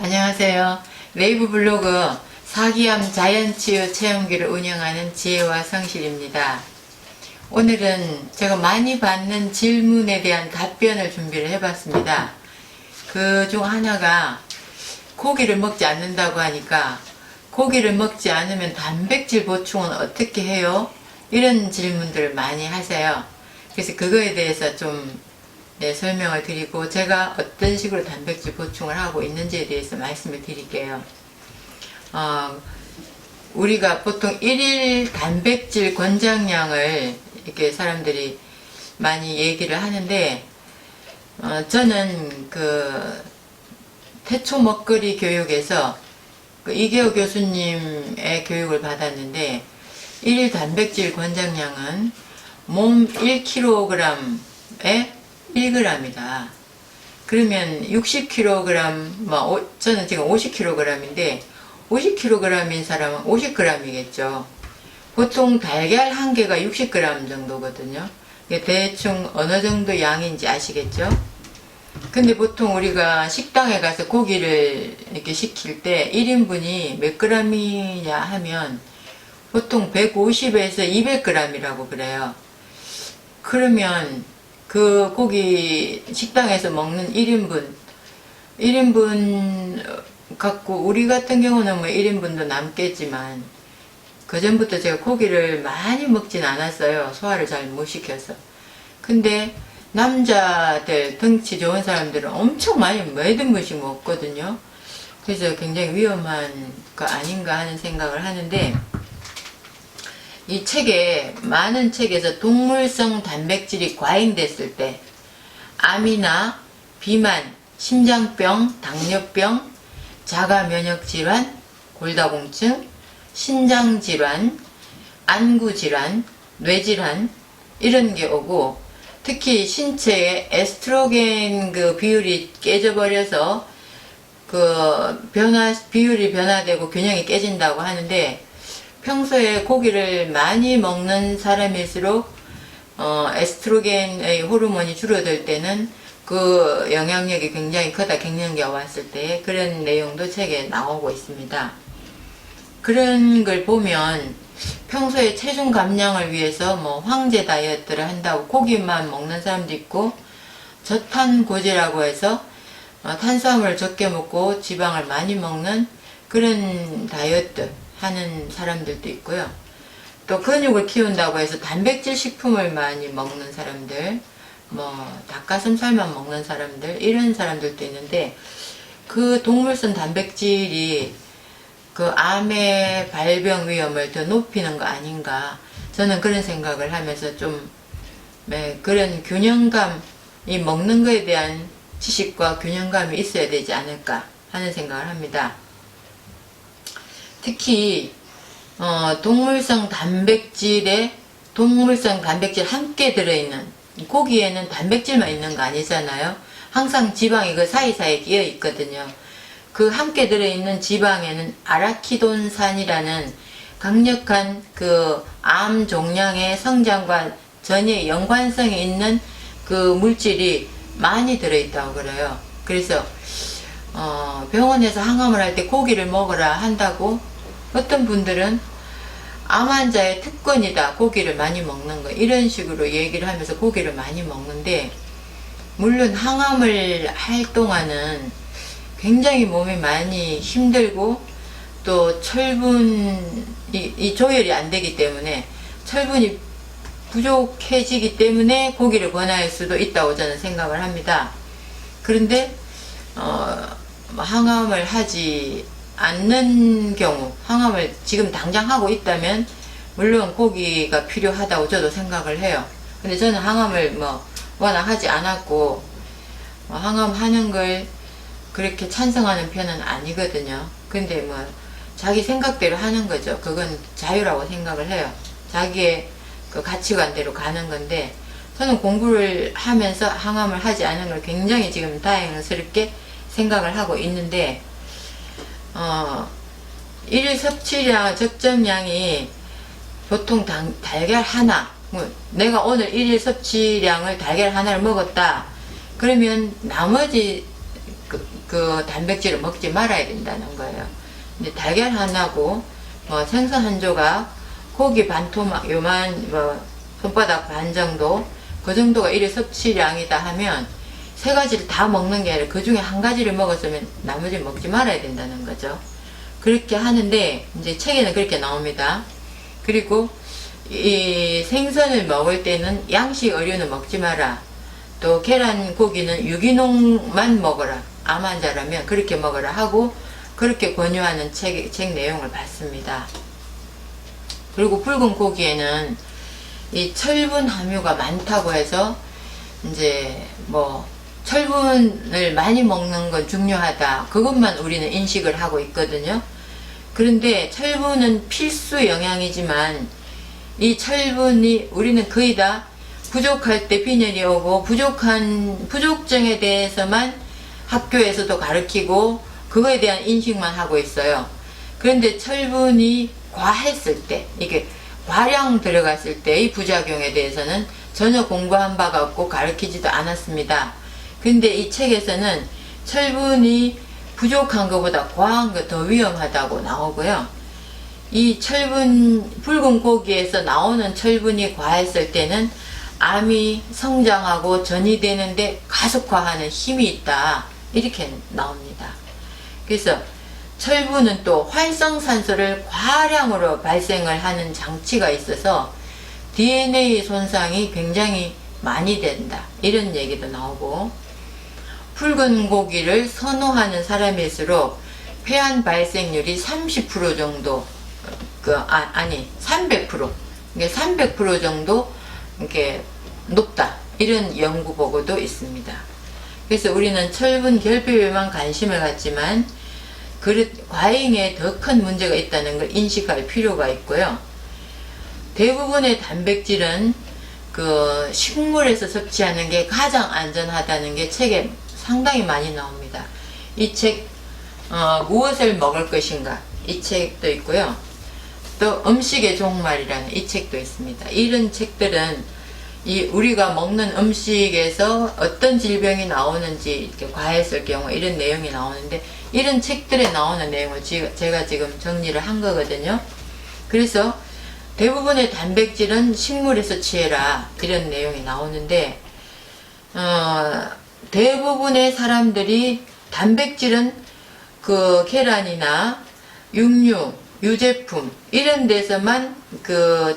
안녕하세요. 네이버 블로그 사기암 자연치유 체험기를 운영하는 지혜와 성실입니다. 오늘은 제가 많이 받는 질문에 대한 답변을 준비를 해봤습니다. 그 중 하나가 고기를 먹지 않는다고 하니까 고기를 먹지 않으면 단백질 보충은 어떻게 해요? 이런 질문들을 많이 하세요. 그래서 그거에 대해서 좀 설명을 드리고 제가 어떤 식으로 단백질 보충을 하고 있는지에 대해서 말씀을 드릴게요. 우리가 보통 1일 단백질 권장량을 이렇게 사람들이 많이 얘기를 하는데 저는 그 태초 먹거리 교육에서 그 이계호 교수님의 교육을 받았는데 1일 단백질 권장량은 몸 1kg에 1g이다. 그러면 60kg, 저는 지금 50kg인데 50kg인 사람은 50g이겠죠. 보통 달걀 한 개가 60g 정도거든요. 대충 어느 정도 양인지 아시겠죠? 근데 보통 우리가 식당에 가서 고기를 이렇게 시킬 때 1인분이 몇 g이냐 하면 보통 150에서 200g이라고 그래요. 그러면 그 고기 식당에서 먹는 1인분 갖고 우리 같은 경우는 뭐 1인분도 남겠지만 그전부터 제가 고기를 많이 먹진 않았어요. 소화를 잘 못 시켜서. 근데 남자들 덩치 좋은 사람들은 엄청 많이 몇 인분씩 먹거든요. 그래서 굉장히 위험한 거 아닌가 하는 생각을 하는데 이 책에 많은 책에서 동물성 단백질이 과잉됐을 때 암이나 비만, 심장병, 당뇨병, 자가면역질환, 골다공증, 신장질환, 안구질환, 뇌질환 이런 게 오고 특히 신체의 에스트로겐 그 비율이 깨져버려서 그 비율이 변화되고 균형이 깨진다고 하는데 평소에 고기를 많이 먹는 사람일수록 에스트로겐의 호르몬이 줄어들 때는 그 영향력이 굉장히 크다. 갱년기가 왔을 때 그런 내용도 책에 나오고 있습니다. 그런 걸 보면 평소에 체중 감량을 위해서 뭐 황제 다이어트를 한다고 고기만 먹는 사람도 있고 저탄고지라고 해서 탄수화물을 적게 먹고 지방을 많이 먹는 그런 다이어트 하는 사람들도 있고요. 또 근육을 키운다고 해서 단백질 식품을 많이 먹는 사람들, 뭐 닭가슴살만 먹는 사람들 이런 사람들도 있는데 그 동물성 단백질이 그 암의 발병 위험을 더 높이는 거 아닌가 저는 그런 생각을 하면서 좀 그런 균형감이 먹는 거에 대한 지식과 균형감이 있어야 되지 않을까 하는 생각을 합니다. 특히 동물성 단백질 함께 들어있는 고기에는 단백질만 있는 거 아니잖아요. 항상 지방이 그 사이사이에 끼어 있거든요. 그 함께 들어있는 지방에는 아라키돈산이라는 강력한 그 암 종양의 성장과 전혀 연관성이 있는 그 물질이 많이 들어있다고 그래요. 그래서 병원에서 항암을 할 때 고기를 먹으라 한다고 어떤 분들은 암 환자의 특권이다. 고기를 많이 먹는 거. 이런 식으로 얘기를 하면서 고기를 많이 먹는데 물론 항암을 할 동안은 굉장히 몸이 많이 힘들고 또 철분이 조절이 안 되기 때문에 철분이 부족해지기 때문에 고기를 권할 수도 있다고 저는 생각을 합니다. 그런데 항암을 하지 않는 경우 항암을 지금 당장 하고 있다면 물론 고기가 필요하다고 저도 생각을 해요. 근데 저는 항암을 워낙 하지 않았고 항암하는 걸 그렇게 찬성하는 편은 아니거든요. 근데 자기 생각대로 하는 거죠. 그건 자유라고 생각을 해요. 자기의 그 가치관대로 가는 건데 저는 공부를 하면서 항암을 하지 않은 걸 굉장히 지금 다행스럽게 생각을 하고 있는데 1일 섭취량 적정량이 보통 달걀 하나 내가 오늘 1일 섭취량을 달걀 하나를 먹었다 그러면 나머지 그 단백질을 먹지 말아야 된다는 거예요. 근데 달걀 하나고 뭐 생선 한 조각, 고기 반 토막, 요만 뭐 손바닥 반 정도, 그 정도가 일일 섭취량이다 하면 세 가지를 다 먹는 게 아니라 그 중에 한 가지를 먹었으면 나머지 먹지 말아야 된다는 거죠. 그렇게 하는데 이제 책에는 그렇게 나옵니다. 그리고 이 생선을 먹을 때는 양식 어류는 먹지 마라. 또 계란 고기는 유기농만 먹어라. 암 환자라면 그렇게 먹어라 하고 그렇게 권유하는 책 내용을 봤습니다. 그리고 붉은 고기에는 이 철분 함유가 많다고 해서 이제 뭐 철분을 많이 먹는 건 중요하다. 그것만 우리는 인식을 하고 있거든요. 그런데 철분은 필수 영양이지만 이 철분이 우리는 거의 다 부족할 때 빈혈이 오고 부족증에 대해서만 학교에서도 가르치고 그거에 대한 인식만 하고 있어요. 그런데 철분이 과했을 때, 이게 과량 들어갔을 때의 부작용에 대해서는 전혀 공부한 바가 없고 가르치지도 않았습니다. 근데 이 책에서는 철분이 부족한 것보다 과한 거 더 위험하다고 나오고요. 이 붉은 고기에서 나오는 철분이 과했을 때는 암이 성장하고 전이되는데 가속화하는 힘이 있다. 이렇게 나옵니다. 그래서 철분은 또 활성산소를 과량으로 발생을 하는 장치가 있어서 DNA 손상이 굉장히 많이 된다. 이런 얘기도 나오고, 붉은 고기를 선호하는 사람일수록 폐암 발생률이 30% 정도, 300%, 이게 300% 정도 이렇게 높다. 이런 연구 보고도 있습니다. 그래서 우리는 철분 결핍에만 관심을 갖지만 과잉에 더 큰 문제가 있다는 걸 인식할 필요가 있고요. 대부분의 단백질은 그 식물에서 섭취하는 게 가장 안전하다는 게 책에 상당히 많이 나옵니다. 이 책 무엇을 먹을 것인가, 이 책도 있고요. 또 음식의 종말이라는 이 책도 있습니다. 이런 책들은 우리가 먹는 음식에서 어떤 질병이 나오는지 이렇게 과했을 경우 이런 내용이 나오는데, 이런 책들에 나오는 내용을 제가 지금 정리를 한 거거든요. 그래서 대부분의 단백질은 식물에서 취해라, 이런 내용이 나오는데, 대부분의 사람들이 단백질은 그 계란이나 육류, 유제품 이런 데서만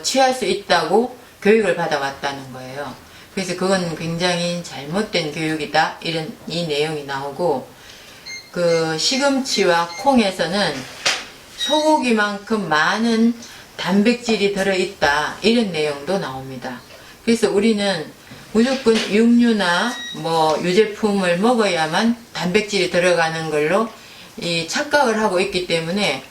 취할 수 있다고 교육을 받아왔다는 거예요. 그래서 그건 굉장히 잘못된 교육이다. 이 내용이 나오고, 시금치와 콩에서는 소고기만큼 많은 단백질이 들어있다. 이런 내용도 나옵니다. 그래서 우리는 무조건 육류나 유제품을 먹어야만 단백질이 들어가는 걸로 착각을 하고 있기 때문에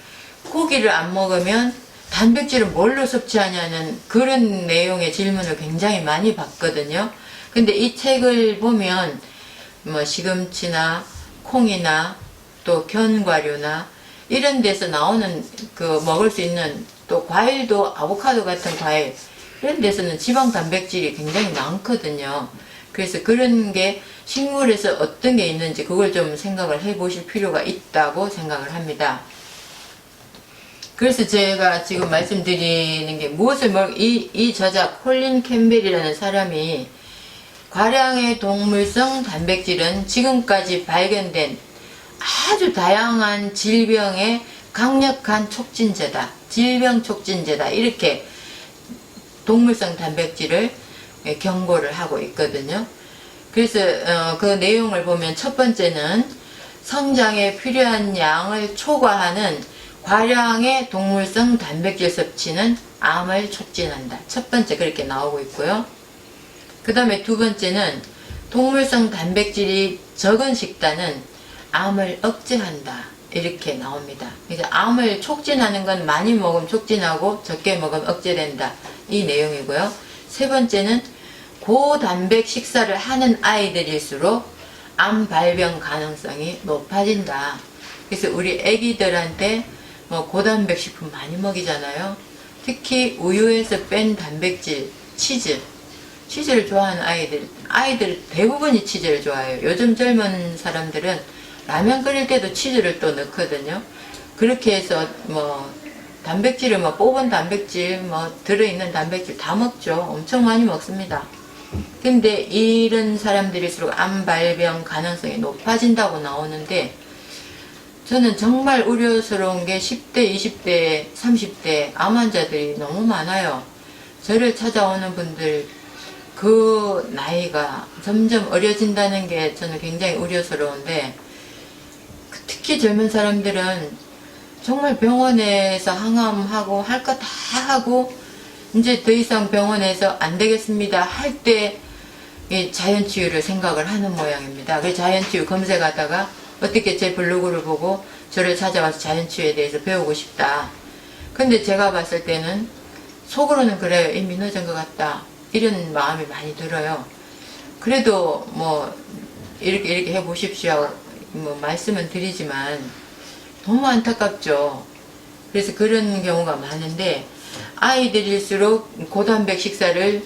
고기를 안 먹으면 단백질을 뭘로 섭취하냐는 그런 내용의 질문을 굉장히 많이 받거든요. 근데 이 책을 보면 시금치나 콩이나 또 견과류나 이런 데서 나오는 먹을 수 있는, 또 과일도 아보카도 같은 과일 이런 데서는 지방 단백질이 굉장히 많거든요. 그래서 그런 게 식물에서 어떤 게 있는지 그걸 좀 생각을 해 보실 필요가 있다고 생각을 합니다. 그래서 제가 지금 말씀드리는 게 이 저자 콜린 캠벨이라는 사람이 과량의 동물성 단백질은 지금까지 발견된 아주 다양한 질병의 강력한 촉진제다. 질병 촉진제다. 이렇게 동물성 단백질을 경고를 하고 있거든요. 그래서 그 내용을 보면 첫 번째는 성장에 필요한 양을 초과하는 과량의 동물성 단백질 섭취는 암을 촉진한다. 첫 번째 그렇게 나오고 있고요. 그 다음에 두 번째는 동물성 단백질이 적은 식단은 암을 억제한다. 이렇게 나옵니다. 그래서 암을 촉진하는 건 많이 먹으면 촉진하고 적게 먹으면 억제된다. 이 내용이고요. 세 번째는 고단백 식사를 하는 아이들일수록 암 발병 가능성이 높아진다. 그래서 우리 애기들한테 고단백 식품 많이 먹이잖아요. 특히 우유에서 뺀 단백질, 치즈를 좋아하는 아이들 대부분이 치즈를 좋아해요. 요즘 젊은 사람들은 라면 끓일 때도 치즈를 또 넣거든요. 그렇게 해서 뭐 단백질을 뭐 뽑은 단백질 뭐 들어있는 단백질 다 먹죠. 엄청 많이 먹습니다. 근데 이런 사람들일수록 암 발병 가능성이 높아진다고 나오는데, 저는 정말 우려스러운 게 10대, 20대, 30대 암 환자들이 너무 많아요. 저를 찾아오는 분들 그 나이가 점점 어려진다는 게 저는 굉장히 우려스러운데, 특히 젊은 사람들은 정말 병원에서 항암하고 할 거 다 하고 이제 더 이상 병원에서 안 되겠습니다 할 때 자연치유를 생각을 하는 모양입니다. 그래서 자연치유 검색하다가 어떻게 제 블로그를 보고 저를 찾아와서 자연치유에 대해서 배우고 싶다. 근데 제가 봤을 때는 속으로는 그래요. 이미 늦은 것 같다. 이런 마음이 많이 들어요. 그래도 뭐 이렇게 해보십시오. 뭐 말씀은 드리지만 너무 안타깝죠. 그래서 그런 경우가 많은데, 아이들일수록 고단백 식사를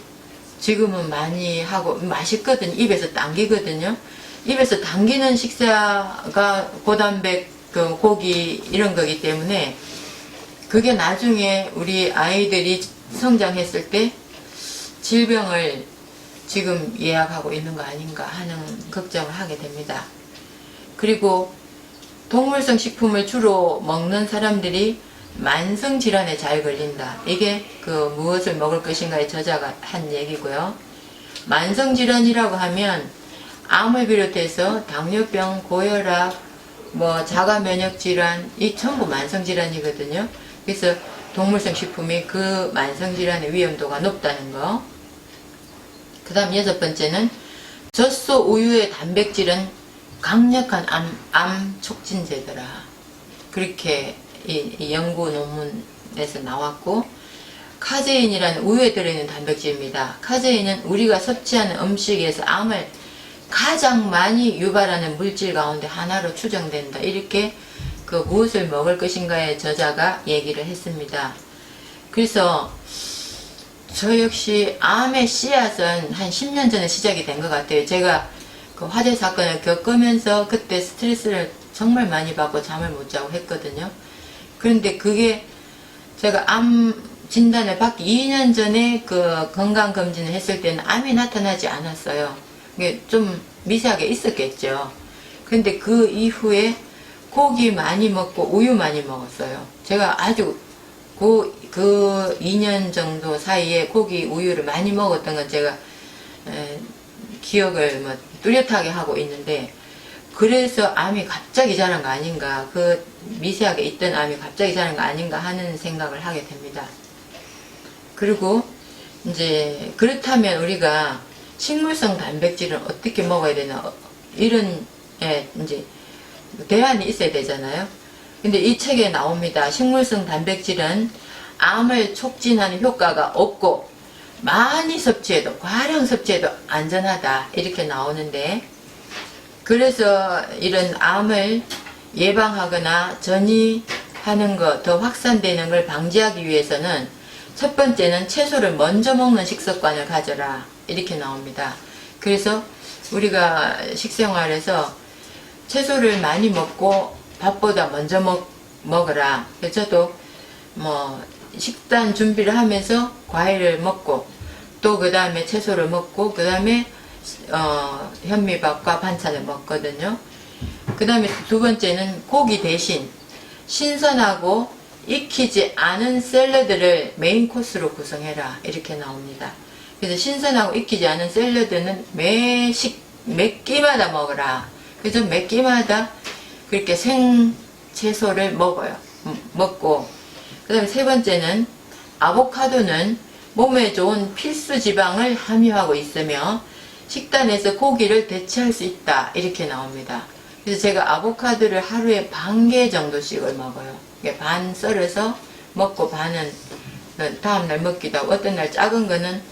지금은 많이 하고 맛있거든요. 입에서 당기거든요. 입에서 당기는 식사가 고단백 그 고기 이런 거기 때문에 그게 나중에 우리 아이들이 성장했을 때 질병을 지금 예약하고 있는 거 아닌가 하는 걱정을 하게 됩니다. 그리고 동물성 식품을 주로 먹는 사람들이 만성질환에 잘 걸린다. 이게 그 무엇을 먹을 것인가의 저자가 한 얘기고요. 만성질환이라고 하면 암을 비롯해서 당뇨병, 고혈압, 뭐 자가면역질환, 이 전부 만성질환이거든요. 그래서 동물성 식품이 그 만성질환의 위험도가 높다는 거. 그 다음 6번째는 젖소 우유의 단백질은 강력한 암 촉진제더라. 그렇게 이 연구 논문에서 나왔고, 카제인이라는 우유에 들어있는 단백질입니다. 카제인은 우리가 섭취하는 음식에서 암을 가장 많이 유발하는 물질 가운데 하나로 추정된다. 이렇게 그 무엇을 먹을 것인가의 저자가 얘기를 했습니다. 그래서 저 역시 암의 씨앗은 한 10년 전에 시작이 된 것 같아요. 제가 그 화재 사건을 겪으면서 그때 스트레스를 정말 많이 받고 잠을 못 자고 했거든요. 그런데 그게 제가 암 진단을 받기 2년 전에 그 건강검진을 했을 때는 암이 나타나지 않았어요. 이게 좀 미세하게 있었겠죠. 근데 그 이후에 고기 많이 먹고 우유 많이 먹었어요. 제가 아주 그 2년 정도 사이에 고기 우유를 많이 먹었던 건 제가 기억을 뭐 뚜렷하게 하고 있는데, 그래서 암이 갑자기 자란 거 아닌가, 그 미세하게 있던 암이 갑자기 자란 거 아닌가 하는 생각을 하게 됩니다. 그리고 이제 그렇다면 우리가 식물성 단백질은 어떻게 먹어야 되나, 이런 이제 대안이 있어야 되잖아요. 근데 이 책에 나옵니다. 식물성 단백질은 암을 촉진하는 효과가 없고 많이 섭취해도, 과량 섭취해도 안전하다, 이렇게 나오는데, 그래서 이런 암을 예방하거나 전이하는 것, 더 확산되는 걸 방지하기 위해서는 첫 번째는 채소를 먼저 먹는 식습관을 가져라, 이렇게 나옵니다. 그래서 우리가 식생활에서 채소를 많이 먹고 밥보다 먼저 먹어라. 그래서 저도 뭐 식단 준비를 하면서 과일을 먹고, 또 그 다음에 채소를 먹고, 그 다음에 현미밥과 반찬을 먹거든요. 그 다음에 두 번째는 고기 대신 신선하고 익히지 않은 샐러드를 메인 코스로 구성해라, 이렇게 나옵니다. 그래서 신선하고 익히지 않은 샐러드는 매 끼마다 먹어라. 그래서 매 끼마다 그렇게 생채소를 먹고, 그 다음에 세 번째는 아보카도는 몸에 좋은 필수 지방을 함유하고 있으며 식단에서 고기를 대체할 수 있다, 이렇게 나옵니다. 그래서 제가 아보카도를 하루에 반 개 정도씩을 먹어요. 반 썰어서 먹고 반은 다음날 먹기도 하고, 어떤 날 작은 거는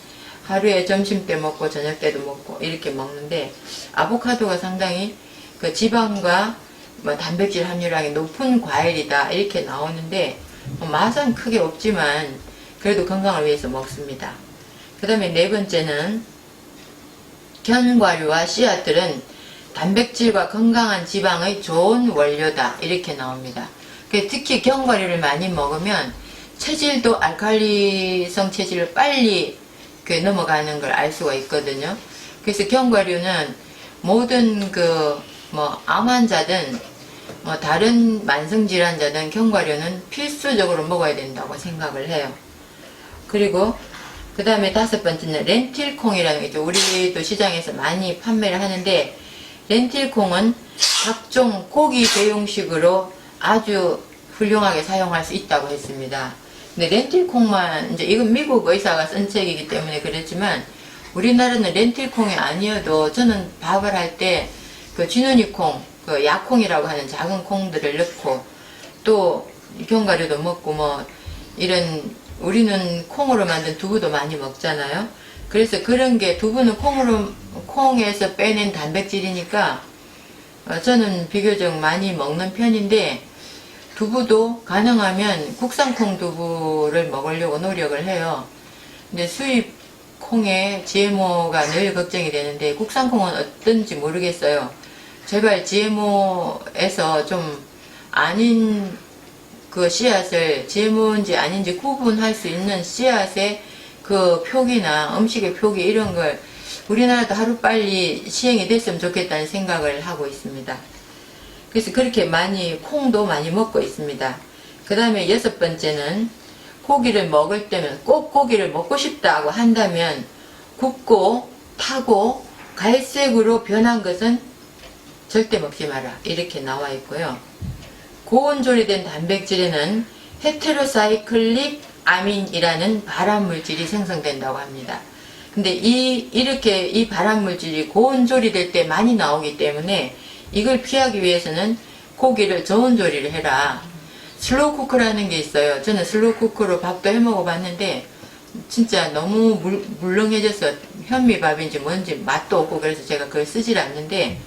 하루에 점심 때 먹고 저녁 때도 먹고 이렇게 먹는데, 아보카도가 상당히 그 지방과 뭐 단백질 함유량이 높은 과일이다, 이렇게 나오는데 맛은 크게 없지만 그래도 건강을 위해서 먹습니다. 그 다음에 네 번째는 견과류와 씨앗들은 단백질과 건강한 지방의 좋은 원료다 이렇게 나옵니다. 특히 견과류를 많이 먹으면 체질도 알칼리성 체질을 빨리 넘어가는 걸 알 수가 있거든요. 그래서 견과류는 모든 암 환자든 다른 만성질환자든 견과류는 필수적으로 먹어야 된다고 생각을 해요. 그리고 그 다음에 5번째는 렌틸콩이라는 게 있죠. 우리도 시장에서 많이 판매를 하는데, 렌틸콩은 각종 고기 배용식으로 아주 훌륭하게 사용할 수 있다고 했습니다. 근데 렌틸콩만, 이건 미국 의사가 쓴 책이기 때문에 그랬지만, 우리나라는 렌틸콩이 아니어도 저는 밥을 할 때 쥐누니콩, 야콩이라고 하는 작은 콩들을 넣고, 또 견과류도 먹고 이런, 우리는 콩으로 만든 두부도 많이 먹잖아요. 그래서 그런 게, 두부는 콩에서 빼낸 단백질이니까 저는 비교적 많이 먹는 편인데, 두부도 가능하면 국산콩 두부를 먹으려고 노력을 해요. 근데 수입 콩에 GMO가 늘 걱정이 되는데, 국산콩은 어떤지 모르겠어요. 제발 GMO에서 좀 아닌 씨앗을 GMO인지 아닌지 구분할 수 있는 씨앗의 표기나 음식의 표기 이런 걸 우리나라도 하루빨리 시행이 됐으면 좋겠다는 생각을 하고 있습니다. 그래서 그렇게 콩도 많이 먹고 있습니다. 그 다음에 6번째는 고기를 먹을 때면 꼭 고기를 먹고 싶다고 한다면 굽고 타고 갈색으로 변한 것은 절대 먹지 마라 이렇게 나와 있고요. 고온 조리된 단백질에는 헤테로사이클릭 아민이라는 발암물질이 생성된다고 합니다. 근데 이 발암물질이 고온 조리될 때 많이 나오기 때문에 이걸 피하기 위해서는 고기를 저온 조리를 해라. 슬로우 쿠커라는 게 있어요. 저는 슬로우 쿠커로 밥도 해 먹어 봤는데 진짜 너무 물렁해져서 현미밥인지 뭔지 맛도 없고, 그래서 제가 그걸 쓰질 않는데,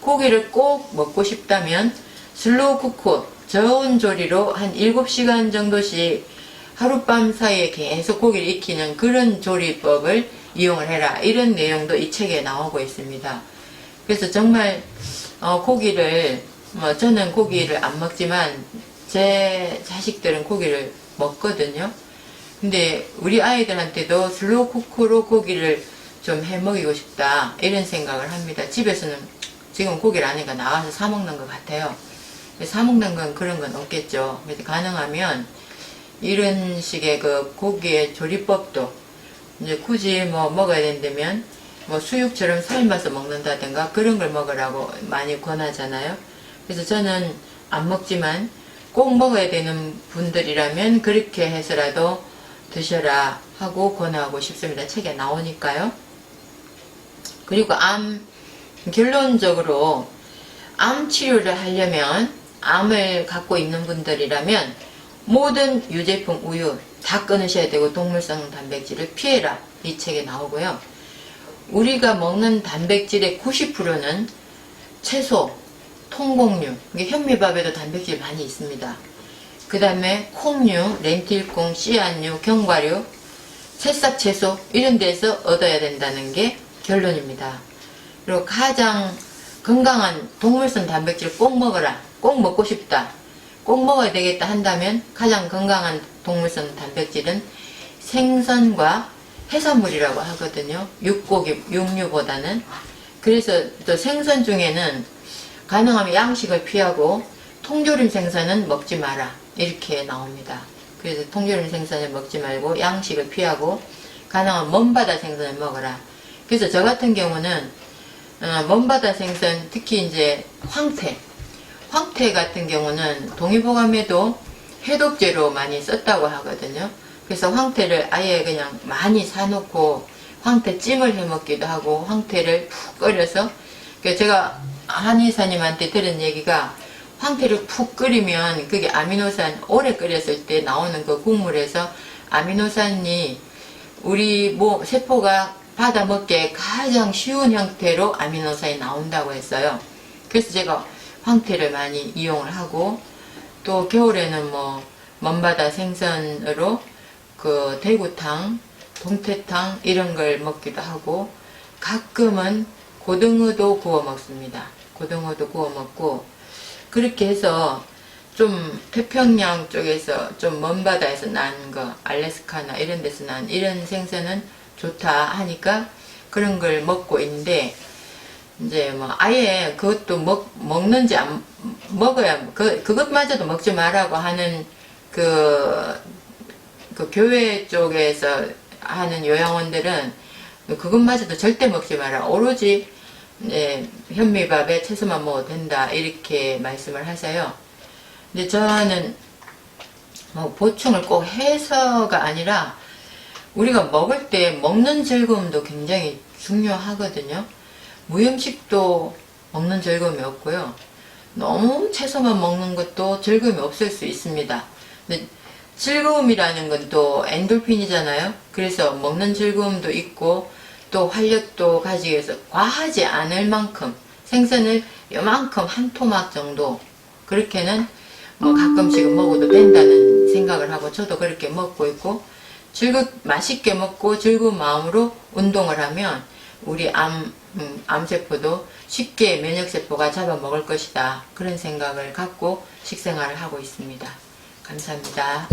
고기를 꼭 먹고 싶다면 슬로우 쿠커 저온 조리로 한 7시간 정도씩 하룻밤 사이에 계속 고기를 익히는 그런 조리법을 이용을 해라. 이런 내용도 이 책에 나오고 있습니다. 그래서 정말 고기를 저는 고기를 안 먹지만 제 자식들은 고기를 먹거든요. 근데 우리 아이들한테도 슬로우 쿠커로 고기를 좀 해 먹이고 싶다 이런 생각을 합니다. 집에서는 지금 고기를 안 하니까 나가서 사 먹는 것 같아요. 사 먹는 건 그런 건 없겠죠. 그래서 가능하면 이런 식의 고기의 조리법도 이제 굳이 먹어야 된다면 수육처럼 삶아서 먹는다든가 그런 걸 먹으라고 많이 권하잖아요. 그래서 저는 안 먹지만 꼭 먹어야 되는 분들이라면 그렇게 해서라도 드셔라 하고 권하고 싶습니다. 책에 나오니까요. 그리고 결론적으로 암 치료를 하려면, 암을 갖고 있는 분들이라면 모든 유제품, 우유 다 끊으셔야 되고 동물성 단백질을 피해라 이 책에 나오고요. 우리가 먹는 단백질의 90%는 채소, 통곡류, 현미밥에도 단백질 많이 있습니다. 그 다음에 콩류, 렌틸콩, 씨앗류, 견과류, 새싹 채소 이런 데서 얻어야 된다는 게 결론입니다. 그리고 가장 건강한 동물성 단백질 꼭 먹어라, 꼭 먹고 싶다, 꼭 먹어야 되겠다 한다면 가장 건강한 동물성 단백질은 생선과 해산물이라고 하거든요. 육고기, 육류보다는. 그래서 또 생선 중에는 가능하면 양식을 피하고 통조림 생선은 먹지 마라 이렇게 나옵니다. 그래서 통조림 생선을 먹지 말고 양식을 피하고 가능하면 먼바다 생선을 먹어라. 그래서 저 같은 경우는 먼바다 생선, 특히 이제 황태 같은 경우는 동의보감에도 해독제로 많이 썼다고 하거든요. 그래서 황태를 아예 그냥 많이 사놓고 황태찜을 해 먹기도 하고, 황태를 푹 끓여서, 제가 한의사님한테 들은 얘기가 황태를 푹 끓이면 그게 아미노산, 오래 끓였을 때 나오는 그 국물에서 아미노산이 우리 세포가 받아먹기에 가장 쉬운 형태로 아미노산이 나온다고 했어요. 그래서 제가 황태를 많이 이용을 하고, 또 겨울에는 먼바다 생선으로 대구탕, 동태탕 이런 걸 먹기도 하고, 가끔은 고등어도 구워 먹습니다. 고등어도 구워 먹고, 그렇게 해서 좀 태평양 쪽에서 좀 먼 바다에서 난 거, 알래스카나 이런 데서 난 이런 생선은 좋다 하니까 그런 걸 먹고 있는데, 이제 뭐 아예 그것도 먹는지 안 먹어야 그것마저도 먹지 말라고 하는 그 교회 쪽에서 하는 요양원들은 그것마저도 절대 먹지 마라. 오로지 현미밥에 채소만 먹어도 된다. 이렇게 말씀을 하세요. 근데 저는 뭐 보충을 꼭 해서가 아니라 우리가 먹을 때 먹는 즐거움도 굉장히 중요하거든요. 무음식도 먹는 즐거움이 없고요. 너무 채소만 먹는 것도 즐거움이 없을 수 있습니다. 근데 즐거움이라는 건 또 엔돌핀이잖아요. 그래서 먹는 즐거움도 있고 또 활력도 가지기 위해서 과하지 않을 만큼 생선을 요만큼 한 토막 정도 그렇게는 뭐 가끔씩은 먹어도 된다는 생각을 하고 저도 그렇게 먹고 있고, 맛있게 먹고 즐거운 마음으로 운동을 하면 우리 암세포도 쉽게 면역세포가 잡아먹을 것이다. 그런 생각을 갖고 식생활을 하고 있습니다. 감사합니다.